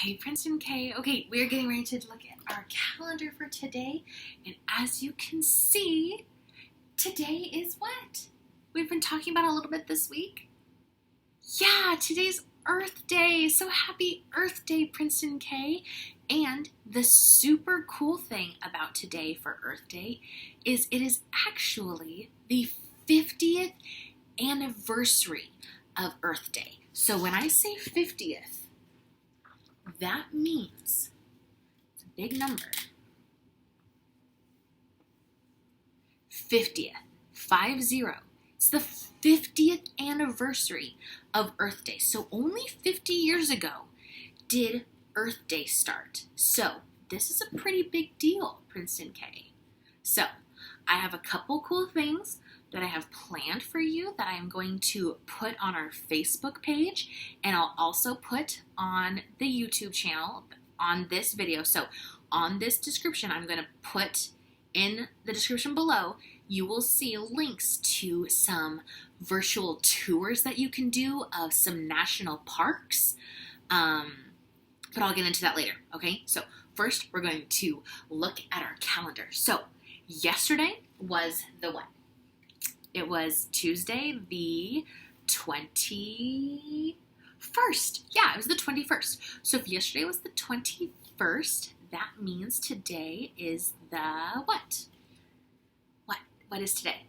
Hey, Princeton K. Okay, we're getting ready to look at our calendar for today. And as you can see, today is what? We've been talking about a little bit this week. Yeah, today's Earth Day. So happy Earth Day, Princeton K. And the super cool thing about today for Earth Day is it is actually the 50th anniversary of Earth Day. So when I say 50th, that means it's a big number. 50th, 50. It's the 50th anniversary of Earth Day. So only 50 years ago did Earth Day start. So this is a pretty big deal, Princeton K. So I have a couple cool things that I have planned for you that I am going to put on our Facebook page, and I'll also put on the YouTube channel on this video. So on this description, I'm going to put in the description below, you will see links to some virtual tours that you can do of some national parks. But I'll get into that later, okay? So first, we're going to look at our calendar. So yesterday was the what? It was Tuesday, the 21st. Yeah, it was the 21st. So if yesterday was the 21st, that means today is the what? What is today?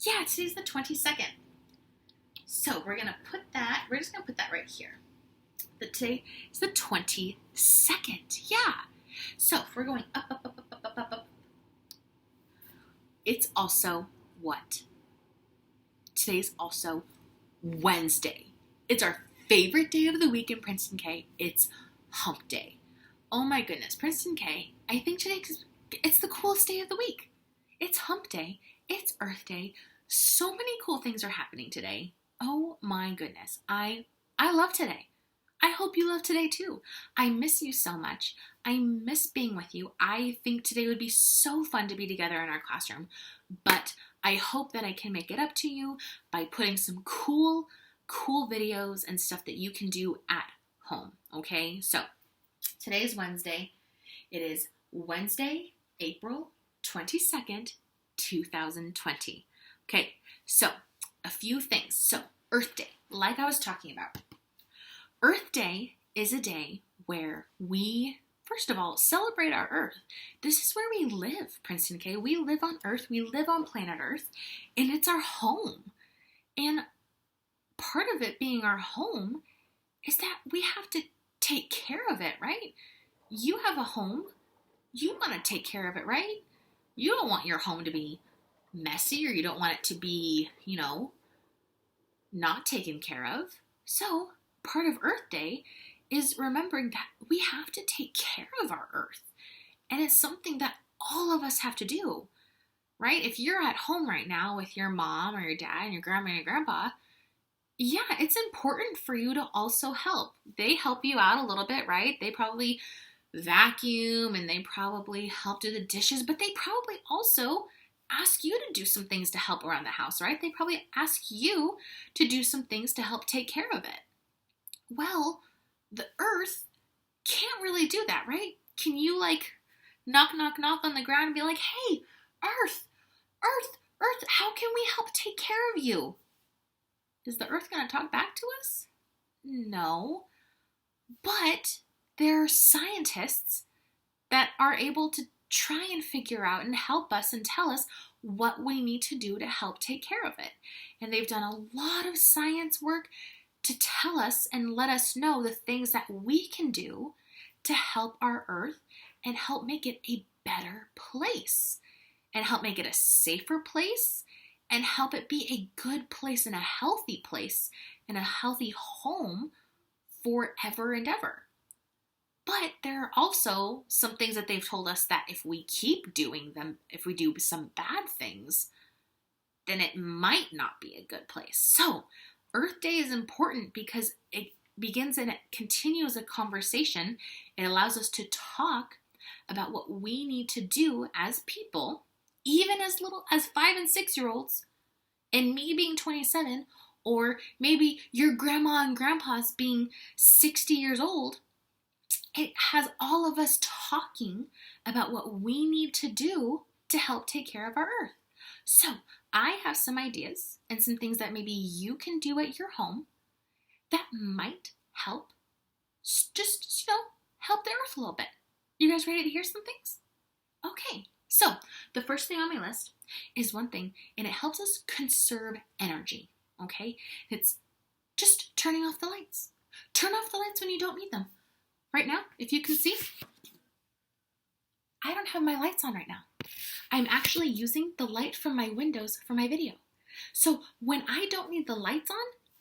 Yeah, today's the 22nd. So we're just going to put that right here. That today is the 22nd. Yeah. So if we're going up. It's also what? Today's also Wednesday. It's our favorite day of the week in Princeton K. It's Hump Day. Oh my goodness, Princeton K, I think today it's the coolest day of the week. It's Hump Day. It's Earth Day. So many cool things are happening today. Oh my goodness. I love today. I hope you love today too. I miss you so much. I miss being with you. I think today would be so fun to be together in our classroom, but I hope that I can make it up to you by putting some cool videos and stuff that you can do at home, okay? So today is Wednesday. It is Wednesday, April 22nd, 2020. Okay, so a few things. So Earth Day, like I was talking about. Earth Day is a day where we, first of all, celebrate our Earth. This is where we live, Princeton K. We live on Earth. We live on planet Earth, and it's our home. And part of it being our home is that we have to take care of it, right? You have a home. You want to take care of it, right? You don't want your home to be messy, or you don't want it to be, not taken care of. So part of Earth Day is remembering that we have to take care of our Earth. And it's something that all of us have to do, right? If you're at home right now with your mom or your dad and your grandma and your grandpa, yeah, it's important for you to also help. They help you out a little bit, right? They probably vacuum and they probably help do the dishes, but they probably also ask you to do some things to help around the house, right? They probably ask you to do some things to help take care of it. Well, the Earth can't really do that, right? Can you knock on the ground and be like, hey, Earth, how can we help take care of you? Is the Earth going to talk back to us? No. But there are scientists that are able to try and figure out and help us and tell us what we need to do to help take care of it. And they've done a lot of science work to tell us and let us know the things that we can do to help our Earth and help make it a better place and help make it a safer place and help it be a good place and a healthy place and a healthy home forever and ever. But there are also some things that they've told us that if we keep doing them, if we do some bad things, then it might not be a good place. So Earth Day is important because it begins and it continues a conversation. It allows us to talk about what we need to do as people, even as little as 5 and 6 year olds, and me being 27, or maybe your grandma and grandpa's being 60 years old. It has all of us talking about what we need to do to help take care of our earth. So I have some ideas and some things that maybe you can do at your home that might help just, help the earth a little bit. You guys ready to hear some things? Okay, so the first thing on my list is one thing, and it helps us conserve energy, okay? It's just turning off the lights. Turn off the lights when you don't need them. Right now, if you can see, I don't have my lights on right now. I'm actually using the light from my windows for my video. So when I don't need the lights on,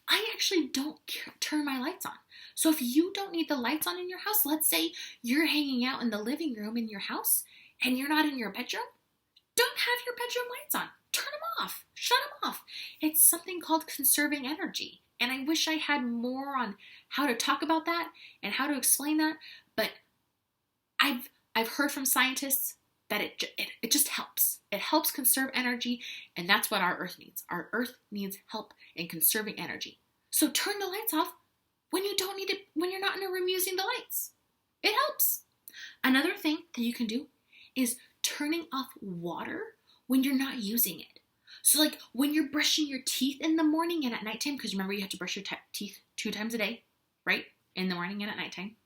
I actually don't turn my lights on. So if you don't need the lights on in your house, let's say you're hanging out in the living room in your house and you're not in your bedroom, don't have your bedroom lights on. Turn them off. Shut them off. It's something called conserving energy. And I wish I had more on how to talk about that and how to explain that. But I've heard from scientists that it just helps. It helps conserve energy, and that's what our Earth needs. Our Earth needs help in conserving energy. So turn the lights off when you don't need it, when you're not in a room using the lights. It helps. Another thing that you can do is turning off water when you're not using it. So like when you're brushing your teeth in the morning and at nighttime, because remember you have to brush your teeth 2 times a day, right? In the morning and at nighttime.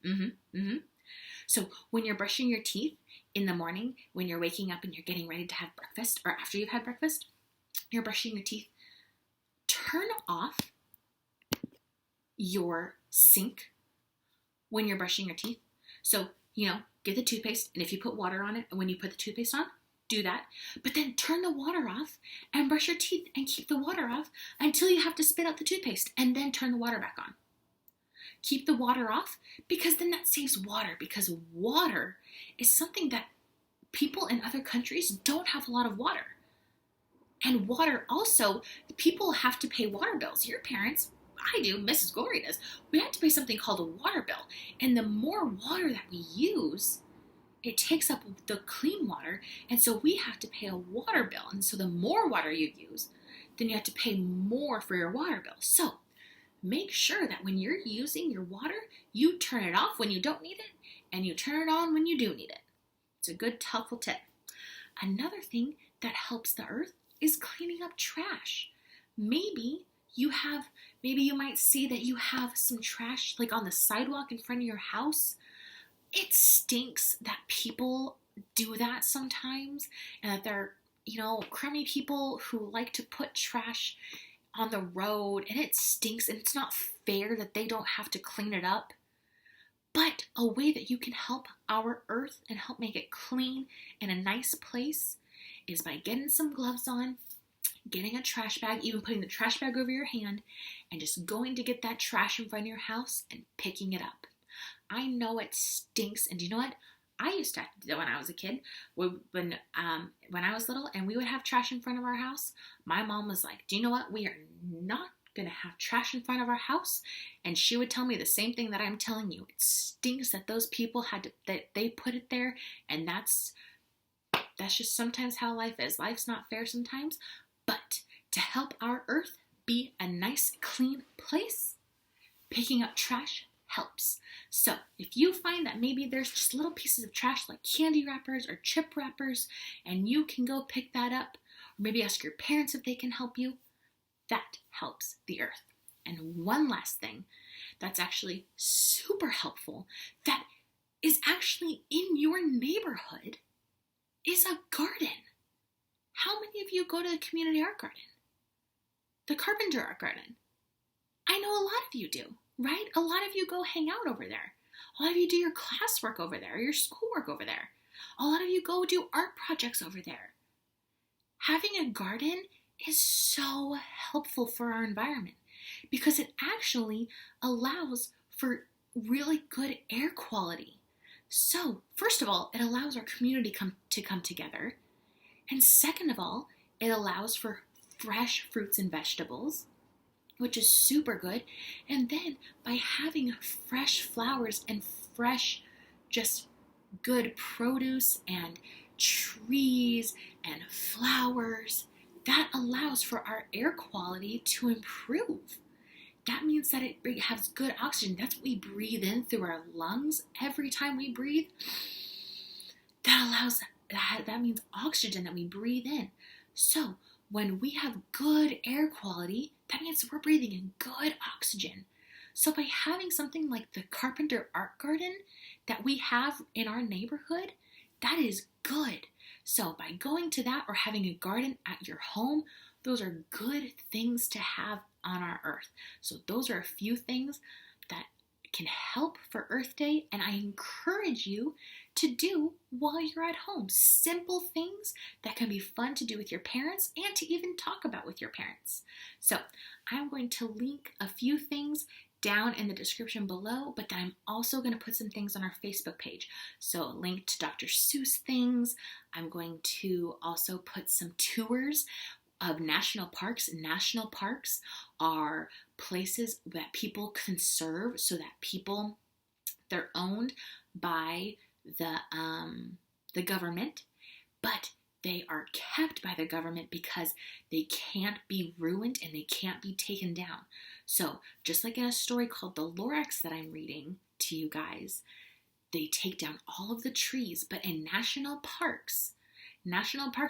So when you're brushing your teeth in the morning, when you're waking up and you're getting ready to have breakfast, or after you've had breakfast, you're brushing your teeth, turn off your sink when you're brushing your teeth. So, get the toothpaste, and if you put water on it, and when you put the toothpaste on, do that. But then turn the water off and brush your teeth and keep the water off until you have to spit out the toothpaste, and then turn the water back on. Keep the water off, because then that saves water, because water is something that people in other countries don't have a lot of water. And water also, people have to pay water bills. Your parents, I do, Mrs. Glory does, we have to pay something called a water bill. And the more water that we use, it takes up the clean water, and so we have to pay a water bill. And so the more water you use, then you have to pay more for your water bill. So make sure that when you're using your water, you turn it off when you don't need it, and you turn it on when you do need it. It's a good, helpful tip. Another thing that helps the earth is cleaning up trash. Maybe you might see that you have some trash like on the sidewalk in front of your house. It stinks that people do that sometimes, and that they're, crummy people who like to put trash on the road, and it stinks, and it's not fair that they don't have to clean it up. But a way that you can help our earth and help make it clean and a nice place is by getting some gloves on, getting a trash bag, even putting the trash bag over your hand, and just going to get that trash in front of your house and picking it up. I know it stinks, and do you know what? I used to have to do that when I was a kid. When I was little and we would have trash in front of our house, my mom was like, do you know what? We are not going to have trash in front of our house. And she would tell me the same thing that I'm telling you. It stinks that those people that they put it there. And that's just sometimes how life is. Life's not fair sometimes. But to help our earth be a nice, clean place, picking up trash helps. So if you find that maybe there's just little pieces of trash like candy wrappers or chip wrappers, and you can go pick that up, or maybe ask your parents if they can help you, that helps the earth. And one last thing that's actually super helpful, that is actually in your neighborhood, is a garden. How many of you go to the community art garden? The Carpenter Art Garden? I know a lot of you do. Right? A lot of you go hang out over there. A lot of you do your classwork over there, your schoolwork over there. A lot of you go do art projects over there. Having a garden is so helpful for our environment because it actually allows for really good air quality. So, first of all, it allows our community to come together. And second of all, it allows for fresh fruits and vegetables, which is super good. And then by having fresh flowers and fresh, just good produce and trees and flowers, that allows for our air quality to improve. That means that it has good oxygen. That's what we breathe in through our lungs every time we breathe. That means oxygen that we breathe in. So when we have good air quality, that means we're breathing in good oxygen. So by having something like the Carpenter Art Garden that we have in our neighborhood, that is good. So by going to that or having a garden at your home, those are good things to have on our earth. So those are a few things that can help for Earth Day, and I encourage you to do while you're at home. Simple things that can be fun to do with your parents and to even talk about with your parents. So I'm going to link a few things down in the description below, but then I'm also going to put some things on our Facebook page. So a link to Dr. Seuss things. I'm going to also put some tours of national parks. National parks are places that people conserve so that they're owned by the government, but they are kept by the government because they can't be ruined and they can't be taken down. So just like in a story called The Lorax that I'm reading to you guys, they take down all of the trees, but in national parks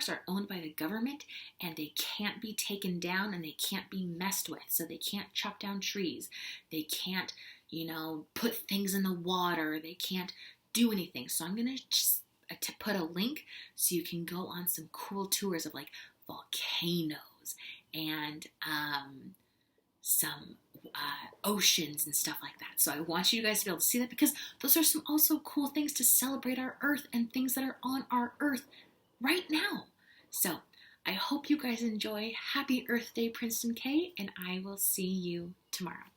are owned by the government and they can't be taken down and they can't be messed with. So they can't chop down trees. They can't, put things in the water. They can't do anything. So I'm going to just put a link so you can go on some cool tours of like volcanoes and some oceans and stuff like that. So I want you guys to be able to see that because those are some also cool things to celebrate our earth and things that are on our earth right now. So I hope you guys enjoy. Happy Earth Day, Princeton K, and I will see you tomorrow.